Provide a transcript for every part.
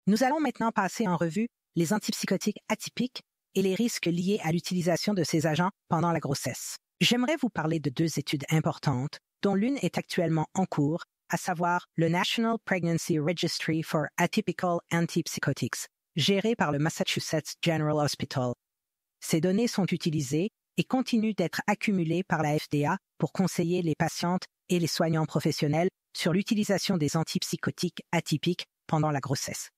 Nous allons maintenant passer en revue les antipsychotiques atypiques et les risques liés à l'utilisation de ces agents pendant la grossesse. J'aimerais vous parler de 2 études importantes, dont l'une est actuellement en cours, à savoir le National Pregnancy Registry for Atypical Antipsychotics, géré par le Massachusetts General Hospital. Ces données sont utilisées et continuent d'être accumulées par la FDA pour conseiller les patientes et les soignants professionnels sur l'utilisation des antipsychotiques atypiques pendant la grossesse.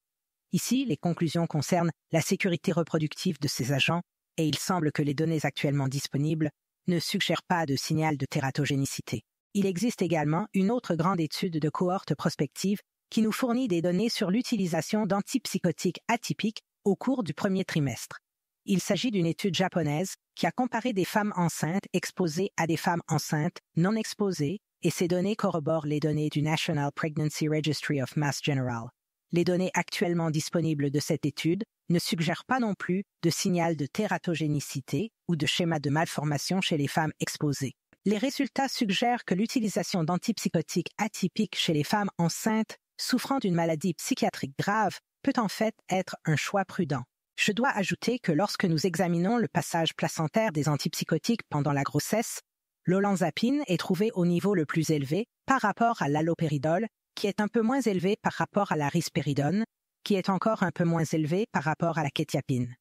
Ici, les conclusions concernent la sécurité reproductive de ces agents et il semble que les données actuellement disponibles ne suggèrent pas de signal de tératogénicité. Il existe également une autre grande étude de cohorte prospective qui nous fournit des données sur l'utilisation d'antipsychotiques atypiques au cours du premier trimestre. Il s'agit d'une étude japonaise qui a comparé des femmes enceintes exposées à des femmes enceintes non exposées et ces données corroborent les données du National Pregnancy Registry of Mass General. Les données actuellement disponibles de cette étude ne suggèrent pas non plus de signal de tératogénicité ou de schéma de malformation chez les femmes exposées. Les résultats suggèrent que l'utilisation d'antipsychotiques atypiques chez les femmes enceintes souffrant d'une maladie psychiatrique grave peut en fait être un choix prudent. Je dois ajouter que lorsque nous examinons le passage placentaire des antipsychotiques pendant la grossesse, l'olanzapine est trouvé au niveau le plus élevé par rapport à l'allopéridol, qui est un peu moins élevé par rapport à la risperidone, qui est encore un peu moins élevé par rapport à la quétiapine.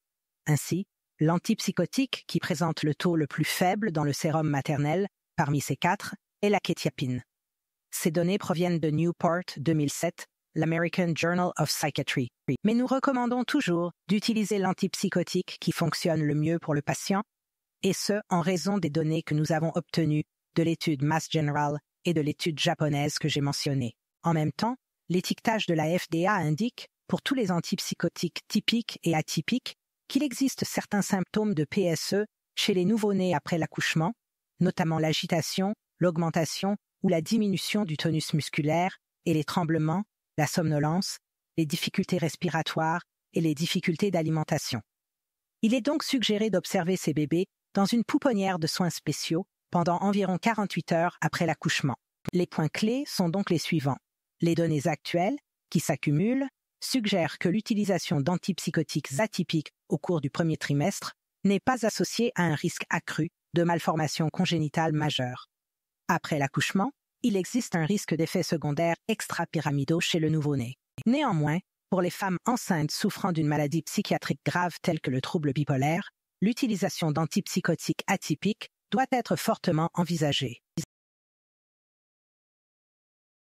Ainsi, l'antipsychotique qui présente le taux le plus faible dans le sérum maternel, parmi ces 4, est la quétiapine. Ces données proviennent de Newport 2007, l'American Journal of Psychiatry. Mais nous recommandons toujours d'utiliser l'antipsychotique qui fonctionne le mieux pour le patient, et ce, en raison des données que nous avons obtenues de l'étude Mass General et de l'étude japonaise que j'ai mentionnée. En même temps, l'étiquetage de la FDA indique, pour tous les antipsychotiques typiques et atypiques, qu'il existe certains symptômes de PSE chez les nouveau-nés après l'accouchement, notamment l'agitation, l'augmentation ou la diminution du tonus musculaire et les tremblements, la somnolence, les difficultés respiratoires et les difficultés d'alimentation. Il est donc suggéré d'observer ces bébés dans une pouponnière de soins spéciaux pendant environ 48 heures après l'accouchement. Les points clés sont donc les suivants. Les données actuelles, qui s'accumulent, suggèrent que l'utilisation d'antipsychotiques atypiques au cours du premier trimestre n'est pas associée à un risque accru de malformation congénitale majeure. Après l'accouchement, il existe un risque d'effets secondaires extrapyramidaux chez le nouveau-né. Néanmoins, pour les femmes enceintes souffrant d'une maladie psychiatrique grave telle que le trouble bipolaire, l'utilisation d'antipsychotiques atypiques doit être fortement envisagée.